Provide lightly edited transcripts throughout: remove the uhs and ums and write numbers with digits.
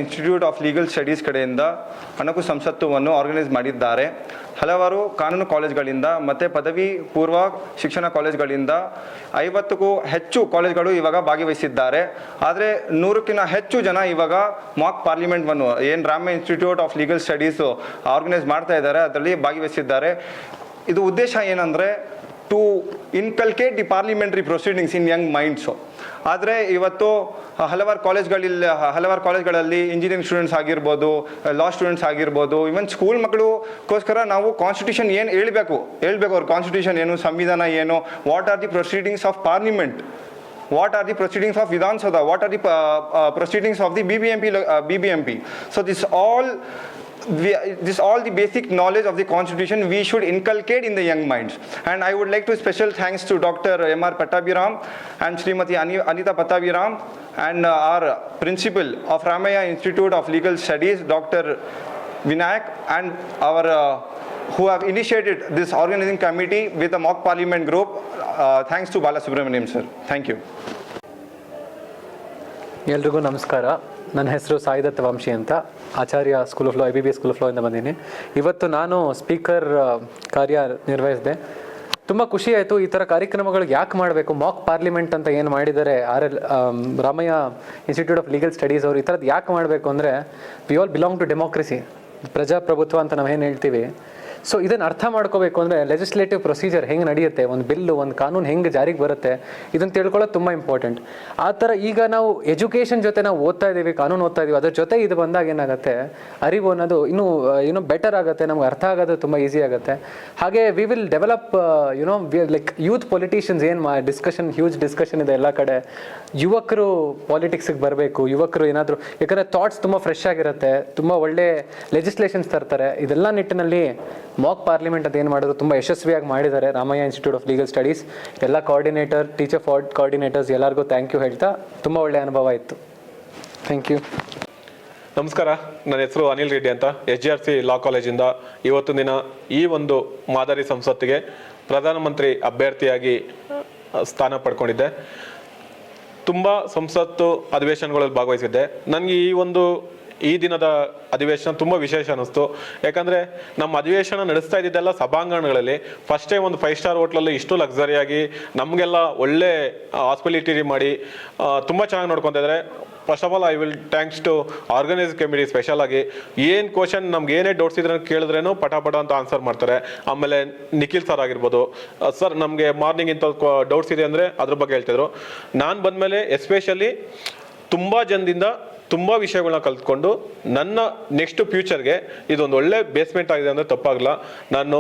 Institute of legal studies ಕಡೆಯಿಂದ ಅಣಕು ಸಂಸತ್ತುವನ್ನು organise ಮಾಡಿದ್ದಾರೆ. ಹಲವಾರು ಕಾನೂನು ಕಾಲೇಜ್ಗಳಿಂದ ಮತ್ತು ಪದವಿ ಪೂರ್ವ ಶಿಕ್ಷಣ ಕಾಲೇಜ್ಗಳಿಂದ 50ಕ್ಕೂ ಹೆಚ್ಚು ಕಾಲೇಜ್ಗಳು ಇವಾಗ ಭಾಗವಹಿಸಿದ್ದಾರೆ. ಆದರೆ 100ಕ್ಕಿಂತ ಹೆಚ್ಚು ಜನ ಇವಾಗ ಮಾಕ್ ಪಾರ್ಲಿಮೆಂಟ್ವನ್ನು ಏನು Ramaiah institute of legal studies organise ಮಾಡ್ತಾ ಇದ್ದಾರೆ ಅದರಲ್ಲಿ ಭಾಗವಹಿಸಿದ್ದಾರೆ. ಇದು ಉದ್ದೇಶ ಏನಂದರೆ to inculcate the parliamentary proceedings in young minds. ಆದರೆ ಇವತ್ತು ಹಲವಾರು ಕಾಲೇಜ್ಗಳಲ್ಲಿ ಇಂಜಿನಿಯರಿಂಗ್ ಸ್ಟೂಡೆಂಟ್ಸ್ ಆಗಿರ್ಬೋದು, ಲಾ ಸ್ಟೂಡೆಂಟ್ಸ್ ಆಗಿರ್ಬೋದು, ಇವನ್ ಸ್ಕೂಲ್ ಮಕ್ಕಳುಗೋಸ್ಕರ ನಾವು ಕಾನ್ಸ್ಟಿಟ್ಯೂಷನ್ ಏನು ಹೇಳಬೇಕು ಅವ್ರ ಕಾನ್ಸ್ಟಿಟ್ಯೂಷನ್ ಏನು, ಸಂವಿಧಾನ ಏನು, what are the proceedings of parliament, what are the proceedings of Vidhan Sabha, what are the proceedings of the BBMP. So this all the basic knowledge of the constitution we should inculcate in the young minds. And I would like to special thanks to Dr. M.R. Pattabhiram and Srimati Anita Pattabhiram and our principal of Ramaya Institute of Legal Studies, Dr. Vinayak, and our who have initiated this organizing committee with the mock parliament group. Thanks to Bala Subramaniam sir. Thank you. ಎಲ್ರಿಗೂ ನಮಸ್ಕಾರ. ನನ್ನ ಹೆಸರು ಸಾಯಿದತ್ತ ವಂಶಿ ಅಂತ, Acharya school of law IBBS school of law ಇಂದ ಬಂದೀನಿ. ಇವತ್ತು ನಾನು speaker ಕಾರ್ಯ ನಿರ್ವಹಿಸಿದೆ. ತುಂಬ ಖುಷಿ ಆಯಿತು. ಈ ಥರ ಕಾರ್ಯಕ್ರಮಗಳು ಯಾಕೆ ಮಾಡಬೇಕು, ಮಾಕ್ ಪಾರ್ಲಿಮೆಂಟ್ ಅಂತ ಏನು ಮಾಡಿದ್ದಾರೆ Ramaiah institute of legal studies ಅವರು, ಈ ಥರದ್ದು ಯಾಕೆ ಮಾಡಬೇಕು ಅಂದರೆ we all belong to democracy, ಪ್ರಜಾಪ್ರಭುತ್ವ ಅಂತ ನಾವೇನು ಹೇಳ್ತೀವಿ. ಸೊ ಇದನ್ನು ಅರ್ಥ ಮಾಡ್ಕೋಬೇಕು ಅಂದರೆ ಲೆಜಿಸ್ಲೇಟಿವ್ ಪ್ರೊಸೀಜರ್ ಹೆಂಗೆ ನಡೆಯುತ್ತೆ, ಒಂದು ಬಿಲ್ಲು, ಒಂದು ಕಾನೂನು ಹೆಂಗೆ ಜಾರಿಗೆ ಬರುತ್ತೆ, ಇದನ್ನು ತಿಳ್ಕೊಳ್ಳೋದು ತುಂಬ ಇಂಪಾರ್ಟೆಂಟ್. ಆ ಥರ ಈಗ ನಾವು ಎಜುಕೇಷನ್ ಜೊತೆ ನಾವು ಓದ್ತಾ ಇದ್ದೀವಿ, ಕಾನೂನು ಓದ್ತಾ ಇದ್ದೀವಿ, ಅದ್ರ ಜೊತೆ ಇದು ಬಂದಾಗ ಏನಾಗುತ್ತೆ, ಅರಿವು ಅನ್ನೋದು ಇನ್ನೂ ಬೆಟರ್ ಆಗುತ್ತೆ, ನಮ್ಗೆ ಅರ್ಥ ಆಗೋದು ತುಂಬ ಈಸಿ ಆಗುತ್ತೆ. ಹಾಗೆ we will develop like youth politicians ಏನು ಹ್ಯೂಜ್ ಡಿಸ್ಕಷನ್ ಇದೆ ಎಲ್ಲ ಕಡೆ. ಯುವಕರು ಪಾಲಿಟಿಕ್ಸಿಗೆ ಬರಬೇಕು, ಯುವಕರು ಏನಾದರೂ, ಯಾಕಂದರೆ ಥಾಟ್ಸ್ ತುಂಬ ಫ್ರೆಶ್ ಆಗಿರುತ್ತೆ, ತುಂಬ ಒಳ್ಳೆ ಲೆಜಿಸ್ಲೇಷನ್ಸ್ ತರ್ತಾರೆ. ಇದೆಲ್ಲ ನಿಟ್ಟಿನಲ್ಲಿ ಮಾಕ್ ಪಾರ್ಲಿಮೆಂಟ್ ಅಂತ ಏನು ಮಾಡಿದ್ರು ತುಂಬ ಯಶಸ್ವಿಯಾಗಿ ಮಾಡಿದ್ದಾರೆ Ramaiah institute of legal studies. ಎಲ್ಲ ಕೋಆರ್ಡಿನೇಟರ್, ಟೀಚರ್ ಕೋಆರ್ಡಿನೇಟರ್ಸ್ ಎಲ್ಲರಿಗೂ ಥ್ಯಾಂಕ್ ಯು ಹೇಳ್ತಾ, ತುಂಬ ಒಳ್ಳೆಯ ಅನುಭವ ಇತ್ತು. Thank you. ನಮಸ್ಕಾರ, ನನ್ನ ಹೆಸರು ಅನಿಲ್ ರೆಡ್ಡಿ ಅಂತ, SGRC ಲಾ ಕಾಲೇಜಿಂದ ಇವತ್ತು ದಿನ ಈ ಒಂದು ಮಾದರಿ ಸಂಸತ್ತಿಗೆ ಪ್ರಧಾನಮಂತ್ರಿ ಅಭ್ಯರ್ಥಿಯಾಗಿ ಸ್ಥಾನ ಪಡ್ಕೊಂಡಿದ್ದೆ. ತುಂಬ ಸಂಸತ್ತು ಅಧಿವೇಶನಗಳಲ್ಲಿ ಭಾಗವಹಿಸಿದ್ದೆ. ನನಗೆ ಈ ದಿನದ ಅಧಿವೇಶನ ತುಂಬ ವಿಶೇಷ ಅನ್ನಿಸ್ತು. ಯಾಕಂದರೆ ನಮ್ಮ ಅಧಿವೇಶನ ನಡೆಸ್ತಾ ಇದ್ದಿದ್ದೆಲ್ಲ ಸಭಾಂಗಣಗಳಲ್ಲಿ. ಫಸ್ಟ್ ಟೈಮ್ ಒಂದು 5 ಸ್ಟಾರ್ ಹೋಟ್ಲಲ್ಲಿ ಇಷ್ಟು ಲಕ್ಸರಿಯಾಗಿ ನಮಗೆಲ್ಲ ಒಳ್ಳೆ ಹಾಸ್ಪಿಟಾಲಿಟಿ ಮಾಡಿ ತುಂಬ ಚೆನ್ನಾಗಿ ನೋಡ್ಕೊತಾ ಇದ್ದಾರೆ. First of all I will thanks to organise committee. ಸ್ಪೆಷಲ್ ಆಗಿ ಏನು ಕ್ವಶನ್ ನಮ್ಗೆ ಏನೇ ಡೌಟ್ಸ್ ಇದ್ರೆ ಕೇಳಿದ್ರೇನು ಪಟ ಅಂತ ಆನ್ಸರ್ ಮಾಡ್ತಾರೆ. ಆಮೇಲೆ ನಿಖಿಲ್ ಸರ್ ಆಗಿರ್ಬೋದು, ಸರ್ ನಮಗೆ ಮಾರ್ನಿಂಗ್ ಇಂಥ ಡೌಟ್ಸ್ ಇದೆ ಅಂದರೆ ಅದ್ರ ಬಗ್ಗೆ ಹೇಳ್ತಿದ್ರು. ನಾನು ಬಂದಮೇಲೆ ಎಸ್ಪೆಷಲಿ ತುಂಬ ಜನದಿಂದ ತುಂಬ ವಿಷಯಗಳನ್ನ ಕಲ್ತ್ಕೊಂಡು ನನ್ನ ನೆಕ್ಸ್ಟ್ ಫ್ಯೂಚರ್ಗೆ ಇದೊಂದು ಒಳ್ಳೆ ಬೇಸ್ಮೆಂಟ್ ಆಗಿದೆ ಅಂದರೆ ತಪ್ಪಾಗಲ್ಲ. ನಾನು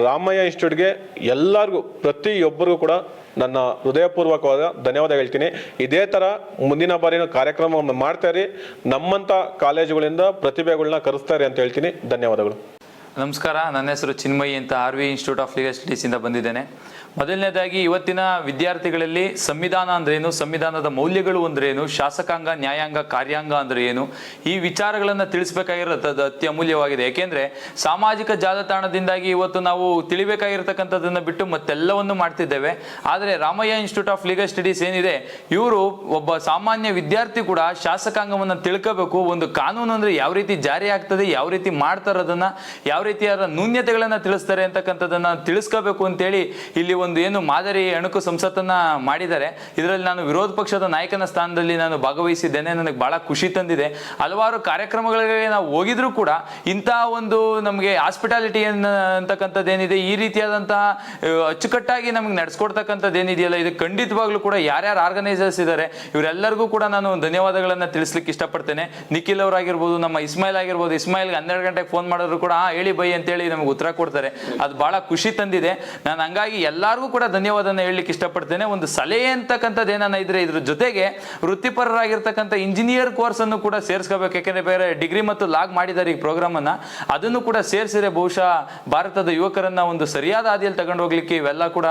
ರಾಮಯ್ಯ ಇನ್ಸ್ಟಿಟ್ಯೂಟ್ಗೆ ಎಲ್ಲರಿಗೂ, ಪ್ರತಿಯೊಬ್ಬರಿಗೂ ಕೂಡ ನನ್ನ ಹೃದಯಪೂರ್ವಕವಾದ ಧನ್ಯವಾದ ಹೇಳ್ತೀನಿ. ಇದೇ ಥರ ಮುಂದಿನ ಬಾರಿನ ಕಾರ್ಯಕ್ರಮವನ್ನು ಮಾಡ್ತಾರೆ, ನಮ್ಮಂಥ ಕಾಲೇಜುಗಳಿಂದ ಪ್ರತಿಭೆಗಳನ್ನ ಕರೆಸ್ತಾರೆ ಅಂತ ಹೇಳ್ತೀನಿ. ಧನ್ಯವಾದಗಳು. ನಮಸ್ಕಾರ, ನನ್ನ ಹೆಸರು ಚಿನ್ಮಯಿ ಅಂತ, RV ಇನ್ಸ್ಟಿಟ್ಯೂಟ್ ಆಫ್ ಲೀಗಲ್ ಸ್ಟಡೀಸಿಂದ ಬಂದಿದ್ದೇನೆ. ಮೊದಲನೇದಾಗಿ ಇವತ್ತಿನ ವಿದ್ಯಾರ್ಥಿಗಳಲ್ಲಿ ಸಂವಿಧಾನ ಅಂದ್ರೇನು, ಸಂವಿಧಾನದ ಮೌಲ್ಯಗಳು ಅಂದ್ರೇನು, ಶಾಸಕಾಂಗ, ನ್ಯಾಯಾಂಗ, ಕಾರ್ಯಾಂಗ ಅಂದ್ರೆ ಏನು, ಈ ವಿಚಾರಗಳನ್ನು ತಿಳಿಸ್ಬೇಕಾಗಿರೋದು ಅತಿ ಅಮೂಲ್ಯವಾಗಿದೆ. ಏಕೆಂದರೆ ಸಾಮಾಜಿಕ ಜಾಲತಾಣದಿಂದಾಗಿ ಇವತ್ತು ನಾವು ತಿಳಿಬೇಕಾಗಿರ್ತಕ್ಕಂಥದ್ದನ್ನು ಬಿಟ್ಟು ಮತ್ತೆಲ್ಲವನ್ನು ಮಾಡ್ತಿದ್ದೇವೆ. ಆದರೆ Ramaiah institute of legal studies ಏನಿದೆ, ಇವರು ಒಬ್ಬ ಸಾಮಾನ್ಯ ವಿದ್ಯಾರ್ಥಿ ಕೂಡ ಶಾಸಕಾಂಗವನ್ನು ತಿಳ್ಕೋಬೇಕು, ಒಂದು ಕಾನೂನು ಅಂದರೆ ಯಾವ ರೀತಿ ಜಾರಿ ಆಗ್ತದೆ, ಯಾವ ರೀತಿ ಮಾಡ್ತಾರೆ, ಅದನ್ನು ಯಾವ ರೀತಿಯಾದ ನ್ಯೂನ್ಯತೆಗಳನ್ನು ತಿಳಿಸ್ತಾರೆ ಅಂತಕ್ಕಂಥದ್ದನ್ನು ತಿಳಿಸ್ಕೋಬೇಕು ಅಂತೇಳಿ ಇಲ್ಲಿ ಒಂದು ಏನು ಮಾದರಿ ಅಣಕು ಸಂಸತ್ತನ್ನ ಮಾಡಿದ್ದಾರೆ. ಇದರಲ್ಲಿ ನಾನು ವಿರೋಧ ಪಕ್ಷದ ನಾಯಕನ ಸ್ಥಾನದಲ್ಲಿ ನಾನು ಭಾಗವಹಿಸಿದ್ದೇನೆ. ನನಗೆ ಬಹಳ ಖುಷಿ ತಂದಿದೆ. ಹಲವಾರು ಕಾರ್ಯಕ್ರಮಗಳಿಗೆ ನಾವು ಹೋಗಿದ್ರು ಕೂಡ ಇಂಥ ಒಂದು ನಮಗೆ ಹಾಸ್ಪಿಟಾಲಿಟಿ ಅಂತಕ್ಕಂಥದ್ದೇನಿದೆ, ಈ ರೀತಿಯಾದಂತಹ ಅಚ್ಚುಕಟ್ಟಾಗಿ ನಮಗೆ ನಡೆಸ್ಕೊಡ್ತಕ್ಕಂಥದ್ದು ಏನಿದೆಯಲ್ಲ, ಇದು ಖಂಡಿತವಾಗ್ಲೂ ಕೂಡ ಯಾರ್ಯಾರು ಆರ್ಗನೈಸರ್ಸ್ ಇದ್ದಾರೆ ಇವರೆಲ್ಲರಿಗೂ ಕೂಡ ನಾನು ಧನ್ಯವಾದಗಳನ್ನು ತಿಳಿಸ್ಲಿಕ್ಕೆ ಇಷ್ಟಪಡ್ತೇನೆ. ನಿಖಿಲ್ ಅವರಾಗಿರ್ಬೋದು, ನಮ್ಮ ಇಸ್ಮಾಯಿಲ್ ಆಗಿರ್ಬೋದು. ಇಸ್ಮಾಯಿಲ್ಗೆ 12 ಗಂಟೆಗೆ ಫೋನ್ ಮಾಡಿದ್ರು ಕೂಡ ಹೇಳಿ ಬೈ ಅಂತೇಳಿ ನಮಗೆ ಉತ್ತರ ಕೊಡ್ತಾರೆ. ಅದು ಬಹಳ ಖುಷಿ ತಂದಿದೆ. ನಾನು ಹಂಗಾಗಿ ಎಲ್ಲರಿಗೂ ಕೂಡ ಧನ್ಯವಾದನ ಹೇಳಲಿಕ್ಕೆ ಇಷ್ಟಪಡ್ತೇನೆ. ಒಂದು ಸಲಹೆ ಅಂತಕ್ಕಂಥದ್ದು ಏನಾನ ಇದ್ರೆ ಇದ್ರ ಜೊತೆಗೆ ವೃತ್ತಿಪರರಾಗಿರ್ತಕ್ಕಂಥ ಇಂಜಿನಿಯರ್ ಕೋರ್ಸ್ ಅನ್ನು ಕೂಡ ಸೇರಿಸ್ಕೋಬೇಕು. ಯಾಕೆಂದ್ರೆ ಬೇರೆ ಡಿಗ್ರಿ ಮತ್ತು ಲಾಗ್ ಮಾಡಿದ್ದಾರೆ ಈ ಪ್ರೋಗ್ರಾಮ್ ಅನ್ನ, ಅದನ್ನು ಕೂಡ ಸೇರಿಸಿದ್ರೆ ಬಹುಶಃ ಭಾರತದ ಯುವಕರನ್ನ ಒಂದು ಸರಿಯಾದ ಹಾದಿಯಲ್ಲಿ ತಗೊಂಡು ಹೋಗ್ಲಿಕ್ಕೆ ಇವೆಲ್ಲ ಕೂಡ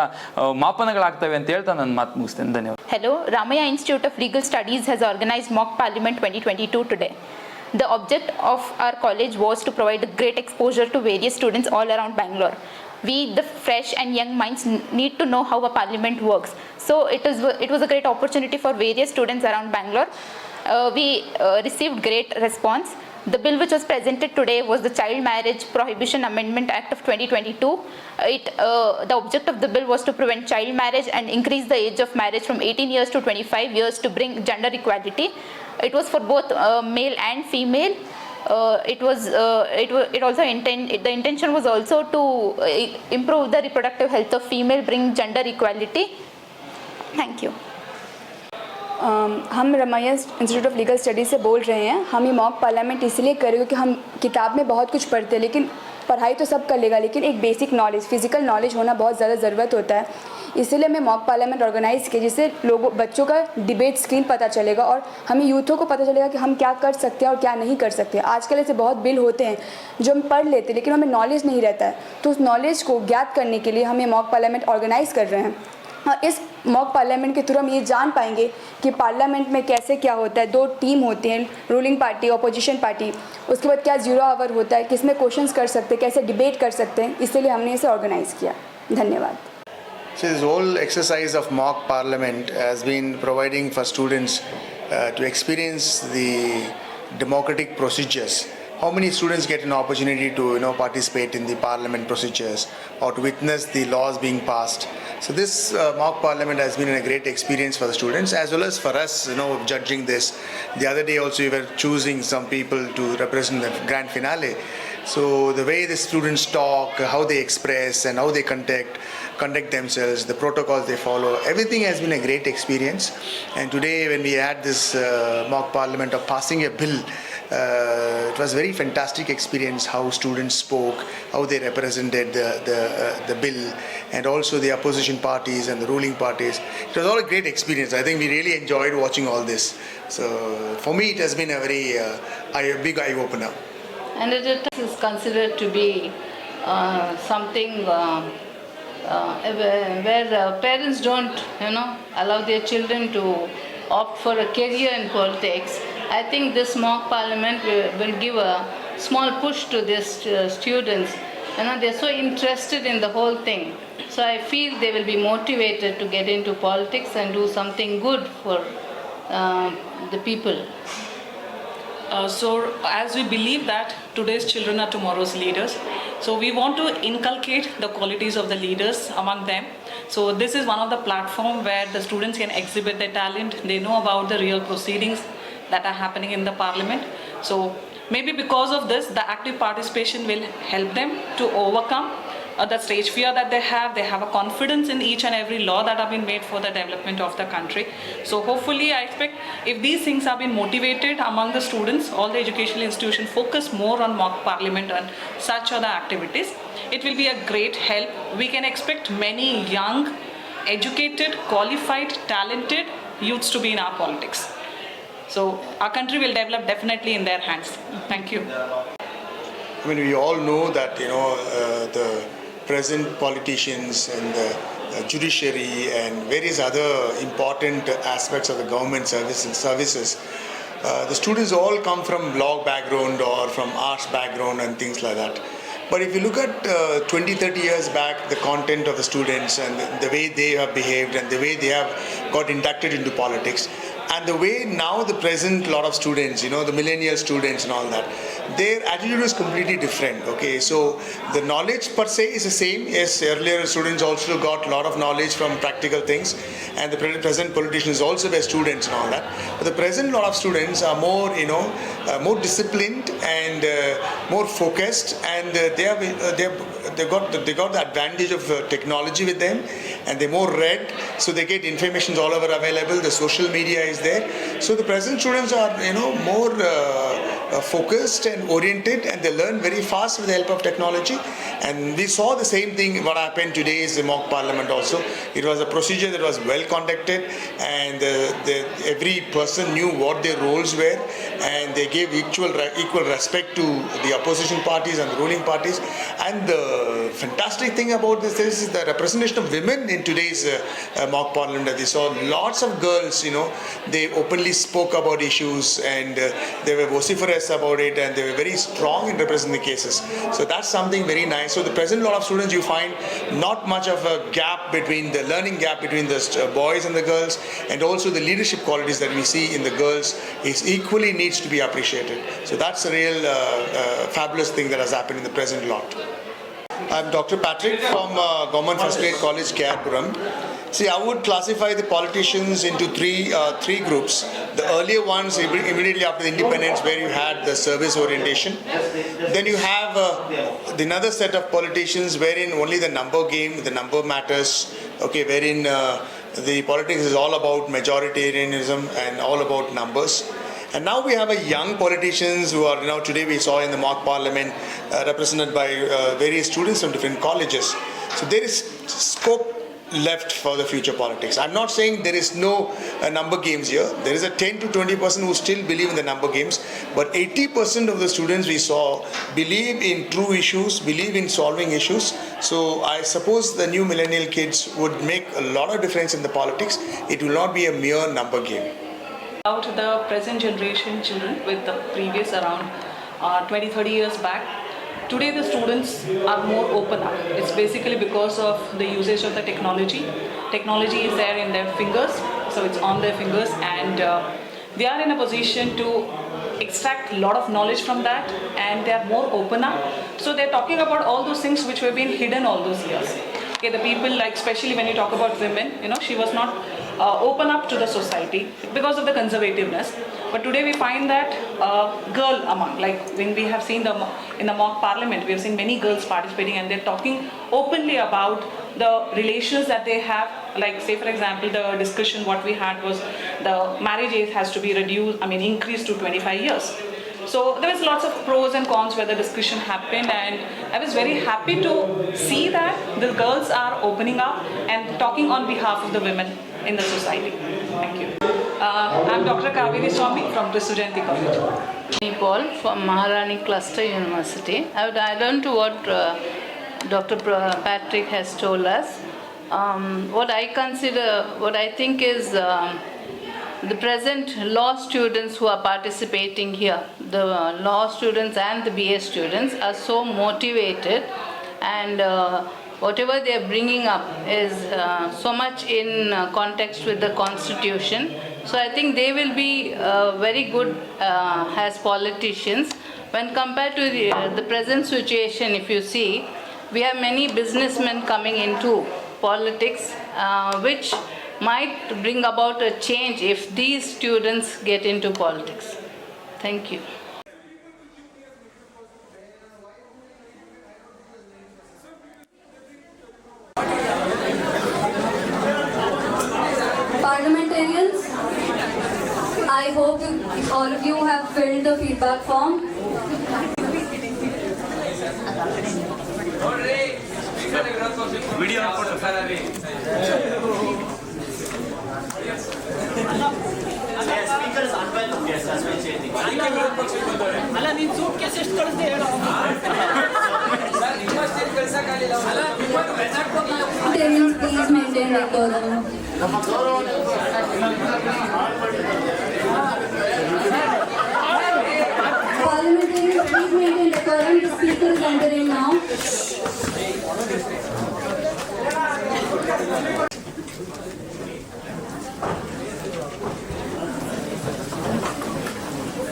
ಮಾಪನಗಳಾಗ್ತವೆ ಅಂತ ಹೇಳ್ತಾ ನನ್ನ ಮಾತು ಮುಗಿಸ್ತೇನೆ. ಧನ್ಯವಾದ. Hello, Ramaya Institute of Legal Studies has organized Mock Parliament 2022 today. The object of our college was to provide great exposure to various students all around Bangalore. We, the fresh and young minds, need to know how a parliament works. So it was a great opportunity for various students around Bangalore we received great response. The bill which was presented today was the Child Marriage Prohibition Amendment Act of 2022. The object of the bill was to prevent child marriage and increase the age of marriage from 18 years to 25 years to bring gender equality. It was for both male and female. The intention was also to improve the reproductive health of female, bring gender equality. Thank you. हम Ramaiah institute of legal studies से बोल रहे हैं। हम ये mock parliament इसलिए कर रहे हैं क्योंकि हम किताब में बहुत कुछ पढ़ते हैं, लेकिन पढ़ाई तो सब कर लेगा, लेकिन एक बेसिक नॉलेज, फिजिकल नॉलेज होना बहुत ज़्यादा ज़रूरत होता है। इसलिए मैं मॉक पार्लियामेंट ऑर्गेनाइज़ किया जिससे बच्चों का डिबेट स्क्रीन पता चलेगा और हमें यूथों को पता चलेगा कि हम क्या कर सकते हैं और क्या नहीं कर सकते। आजकल ऐसे बहुत बिल होते हैं जो हम पढ़ लेते हैं लेकिन हमें नॉलेज नहीं रहता है, तो उस नॉलेज को ज्ञात करने के लिए हम ये मॉक पार्लियामेंट ऑर्गेनाइज़ कर रहे हैं। और इस मॉक पार्लियामेंट के थ्रू हम ये जान पाएंगे कि पार्लियामेंट में कैसे क्या होता है। 2 टीम होती हैं, रूलिंग पार्टी, अपोजिशन पार्टी, उसके बाद क्या 0 आवर होता है, किसमें क्वेश्चंस कर सकते हैं, कैसे डिबेट कर सकते हैं, इसलिए हमने इसे ऑर्गेनाइज़ किया। धन्यवाद। So this whole exercise of mock parliament has been providing for students to experience the democratic procedures. How many students get an opportunity to participate in the parliament procedures or to witness the laws being passed? So this mock parliament has been a great experience for the students as well as for us, judging this. The other day also we were choosing some people to represent the grand finale. So the way the students talk, how they express and how they conduct themselves, the protocols they follow, everything has been a great experience. And today when we had this mock parliament of passing a bill, it was very fantastic experience how students spoke, how they represented the bill, and also the opposition parties and the ruling parties. It was all a great experience. I think we really enjoyed watching all this. So for me it has been a very big eye opener. And it is considered to be something where parents don't, allow their children to opt for a career in politics. I think this mock parliament will give a small push to these students. They're so interested in the whole thing. So I feel they will be motivated to get into politics and do something good for the people. So as we believe that today's children are tomorrow's leaders, so we want to inculcate the qualities of the leaders among them. So this is one of the platform where the students can exhibit their talent. They know about the real proceedings that are happening in the parliament. So maybe because of this, the active participation will help them to overcome the stage fear that they have. They have a confidence in each and every law that have been made for the development of the country. So hopefully I expect if these things have been motivated among the students, all the educational institutions focus more on mock parliament and such other activities, it will be a great help. We can expect many young, educated, qualified, talented youths to be in our politics. So our country will develop definitely in their hands. Thank you. I mean, we all know that the present politicians and the judiciary and various other important aspects of the government services, the students all come from law background or from arts background and things like that. But if you look at 20-30 years back, the content of the students and the way they have behaved and the way they have got inducted into politics, and the way now the present lot of students, the millennial students and all that, their attitude is completely different. Okay, so the knowledge per se is the same. Yes, earlier students also got a lot of knowledge from practical things, and the present politicians also were students and all that. But the present lot of students are more, more disciplined and more focused, and they got the advantage of technology with them, and they're more read, so they get information all over available. The social media is there, so the present students are more focused and oriented, and they learn very fast with the help of technology. And we saw the same thing what happened today is the mock parliament also. It was a procedure that was well conducted, and every person knew what their roles were, and they gave equal respect to the opposition parties and the ruling parties. And the fantastic thing about this is the representation of women in today's mock parliament. We saw lots of girls, they openly spoke about issues, and they were vociferous less about it, and they were very strong in representing the cases. So that's something very nice. So the present lot of students, you find not much of a gap between the learning gap between the boys and the girls, and also the leadership qualities that we see in the girls is equally needs to be appreciated. So that's a real fabulous thing that has happened in the present lot. I'm Dr. Patrick from Government First Grade College, Kayarpuram. See, I would classify the politicians into three groups. The earlier ones, immediately after the independence, where you had the service orientation. Then you have another set of politicians wherein only the number game, the number matters, okay, wherein the politics is all about majoritarianism and all about numbers. And now we have a young politicians who are, today we saw in the mock parliament represented by various students from different colleges. So there is scope left for the future politics. I'm not saying there is no number games here. There is a 10 to 20% who still believe in the number games, but 80% of the students we saw believe in true issues, believe in solving issues. So I suppose the new millennial kids would make a lot of difference in the politics. It will not be a mere number game. About the present generation children with the previous around 20-30 years back, today the students are more open up. It's basically because of the usage of the technology. Technology is there in their fingers, so it's on their fingers, and they are in a position to extract a lot of knowledge from that, and they are more open up. So they're talking about all those things which were being hidden all those years. Okay, the people, like especially when you talk about women, she was not open up to the society because of the conservativeness. But today we find that girl among, like when we have seen in the mock parliament, we have seen many girls participating, and they're talking openly about the relations that they have. Like say for example, the discussion what we had was the marriage age has to be increased to 25 years. So there was lots of pros and cons where the discussion happened, and I was very happy to see that the girls are opening up and talking on behalf of the women in the society. Thank you. I'm Dr. Kaveri Swami from Prisujanti College. Paul from Maharani Cluster University. I would add on to what Dr. Patrick has told us. What I think is the present law students who are participating here, the law students and the BA students are so motivated, and whatever they are bringing up is so much in context with the constitution. So I think they will be very good as politicians. When compared to the present situation, if you see, we have many businessmen coming into politics, which might bring about a change if these students get into politics. Thank you. Parliamentarians, I hope all of you have filled the feedback form. Please maintain decorum. Parliamentarians, please maintain decorum. The speaker is entering now.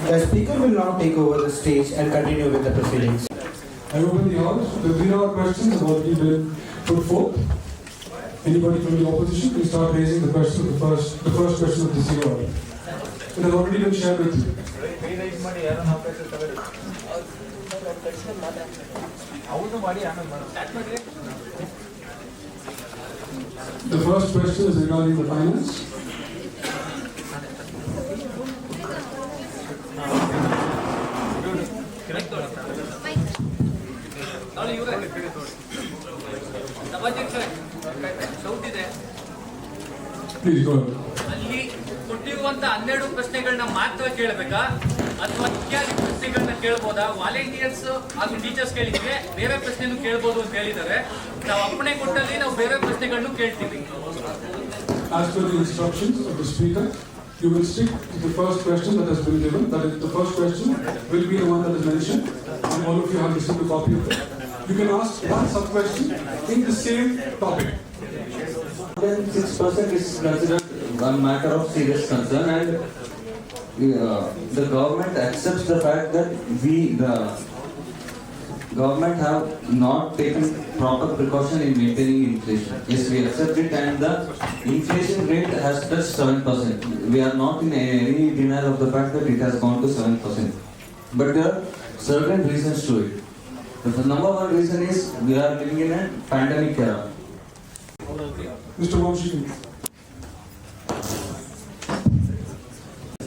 The speaker will now take over the stage and continue with the proceedings. I open the House. The 3-hour questions have already been put forth. Anybody from the opposition, please start raising the question. The first question of this year. It has already been shared with you. The first question is regarding the finance. Please go ahead. ಅಲ್ಲಿ ಕೊಟ್ಟಿರುವಂತ 12 ಪ್ರಶ್ನೆಗಳನ್ನ ಮಾತ್ರ ಕೇಳಬೇಕಾ ಅಥವಾ ಇತ್ಯಾದಿ ಪ್ರಶ್ನೆಗಳನ್ನ ಕೇಳಬಹುದಾ? Volunteers ಹಾಗೂ teachers ಕೇಳಿದ್ರೆ ಬೇರೆ ಪ್ರಶ್ನೆನೂ ಕೇಳಬಹುದು ಅಂತ ಹೇಳಿದ್ದಾರೆ. ನಾವು ಅಪ್ಪಣೆ ಕೊಟ್ಟಲ್ಲಿ ನಾವು ಬೇರೆ ಪ್ರಶ್ನೆಗಳನ್ನು ಕೇಳ್ತೀವಿ. As per the instructions of the speaker, you will stick to the first question that has been given. That is, the first question will be the one that is mentioned, and all of you have received a copy of it. You can ask one sub-question in the same topic. 6% is considered one matter of serious concern, and the government accepts the fact that the government have not taken proper precaution in maintaining inflation. Yes, we accept it, and the inflation rate has touched 7%. We are not in any denial of the fact that it has gone to 7%. But there are certain reasons to it. The number one reason is we are living in a pandemic era. Mr. Vamshi.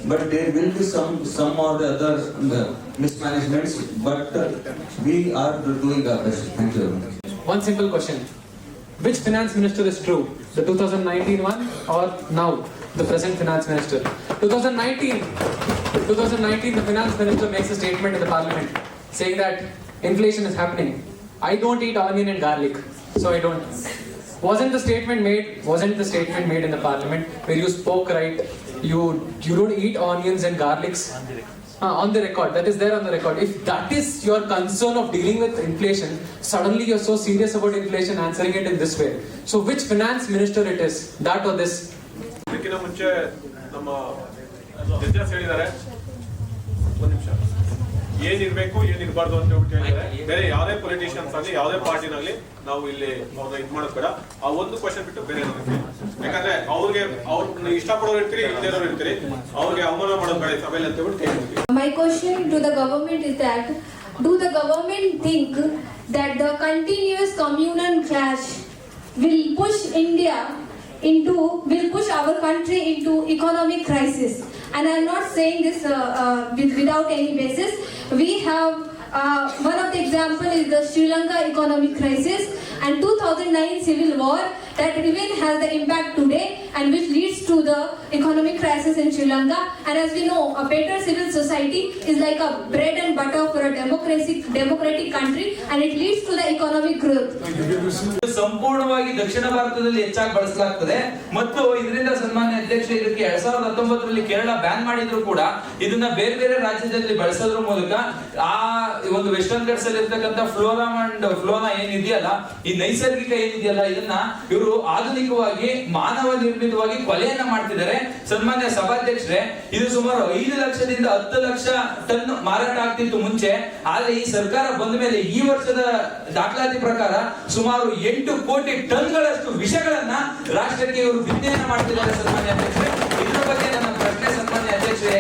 But there will be some or the other mismanagements, but we are doing our best. Thank you very much. One simple question. Which finance minister is true? The 2019 one or now the present finance minister? 2019, the finance minister makes a statement in the parliament saying that inflation is happening. I don't eat onion and garlic, so I don't. Wasn't the statement made in the parliament where you spoke right? You don't eat onions and garlics? On the record, that is there on the record. If that is your concern of dealing with inflation, suddenly you're so serious about inflation, answering it in this way. So which finance minister it is, that or this? ಇದಕ್ಕಿಂತ ಮುಂಚೆ ನಮ್ಮ judges ಹೇಳಿದ್ದಾರೆ, ಒಂದು ನಿಮಿಷ, ಏನಿರ್ಬೇಕು ಏನಿರಬಾರ್ದು ಅಂತ ಹೇಳ್ಬಿಟ್ಟು ಹೇಳಿದ್ದಾರೆ. ಬೇರೆ ಯಾವುದೇ ಪೊಲಿಟಿಷಿಯನ್ಸ್ ಆಗಲಿ ಯಾವುದೇ ಪಾರ್ಟಿನಾಗ್ಲಿ ನಾವು ಇಲ್ಲಿ ಅವ್ರನ್ನ ಇದು ಮಾಡೋದು ಬೇಡ. ಆ ಒಂದು ಕ್ವಶನ್ ಬಿಟ್ಟು ಬೇರೆ ಯಾಕಂದ್ರೆ ಅವ್ರಿಗೆ ಇಷ್ಟಪಡೋರು ಇರ್ತೀರಿ, ಇಲ್ಲದೇರೋರು ಇರ್ತೀರಿ, ಅವ್ರಿಗೆ ಅವಮಾನ ಮಾಡೋದು ಬೇಡ ಸಭೆಯಲ್ಲಿ ಅಂತ ಹೇಳ್ಬಿಟ್ಟು ಕೇಳ್ತೀವಿ. My question to the government is that, do the government think that the continuous communal clash will push our country into economic crisis? And I'm not saying this without any basis. We have one of the example is the Sri Lanka economic crisis and 2009 civil war that even has the impact today and which leads to the economic crisis in Sri Lanka. And as we know, a better civil society is like a bread and butter for a democratic country, and it leads to the economic growth. ಸಂಪೂರ್ಣವಾಗಿ ದಕ್ಷಿಣ ಭಾರತದಲ್ಲಿ ಹೆಚ್ಚಾಗಿ ಬಳಸಲಾಗ್ತದೆ ಮತ್ತು ಇದರಿಂದ ಸನ್ಮಾನ್ಯ ಅಧ್ಯಕ್ಷ ಇದಕ್ಕೆ 2019ರಲ್ಲಿ Kerala ban ಮಾಡಿದ್ರು ಕೂಡ ಇದನ್ನ ಬೇರೆ ಬೇರೆ ರಾಜ್ಯದಲ್ಲಿ ಬಳಸೋದ್ರ ಮೂಲಕ ಆ ಒಂದು ವೆಸ್ಟರ್ನ್ ಘಟ್ಸ್ ಅಲ್ಲಿ ಇರ್ತಕ್ಕಂಥ ಫ್ಲೋರಾ ಏನಿದೆಯಲ್ಲ, ಈ ನೈಸರ್ಗಿಕ ಏನಿದೆಯಲ್ಲ, ಇದನ್ನ ಇವರು ಆಧುನಿಕವಾಗಿ ಮಾನವ ನಿರ್ಮಿತವಾಗಿ ಕೊಲೆಯನ್ನ ಮಾಡ್ತಿದ್ದಾರೆ. ಸನ್ಮಾನ್ಯ ಸಭಾಧ್ಯಕ್ಷರೇ, ಇದು ಸುಮಾರು 5 ಲಕ್ಷದಿಂದ 10 ಲಕ್ಷ ಟನ್ ಮಾರಾಟ ಆಗ್ತಿತ್ತು ಮುಂಚೆ. ಆದ್ರೆ ಈ ಸರ್ಕಾರ ಬಂದ ಮೇಲೆ ಈ ವರ್ಷದ ದಾಖಲಾತಿ ಪ್ರಕಾರ ಸುಮಾರು 8 ಕೋಟಿ ಟನ್ಗಳಷ್ಟು ವಿಷಗಳನ್ನ ರಾಷ್ಟ್ರಕ್ಕೆ ಇವರು ಬಿತ್ತನೆಯನ್ನ ಮಾಡ್ತಿದ್ದಾರೆ. ಸನ್ಮಾನ್ಯ ಅಧ್ಯಕ್ಷರೇ, ಇದ್ರ ಬಗ್ಗೆ ನನ್ನ ಪ್ರಶ್ನೆ ಸನ್ಮಾನ್ಯ ಅಧ್ಯಕ್ಷರೇ,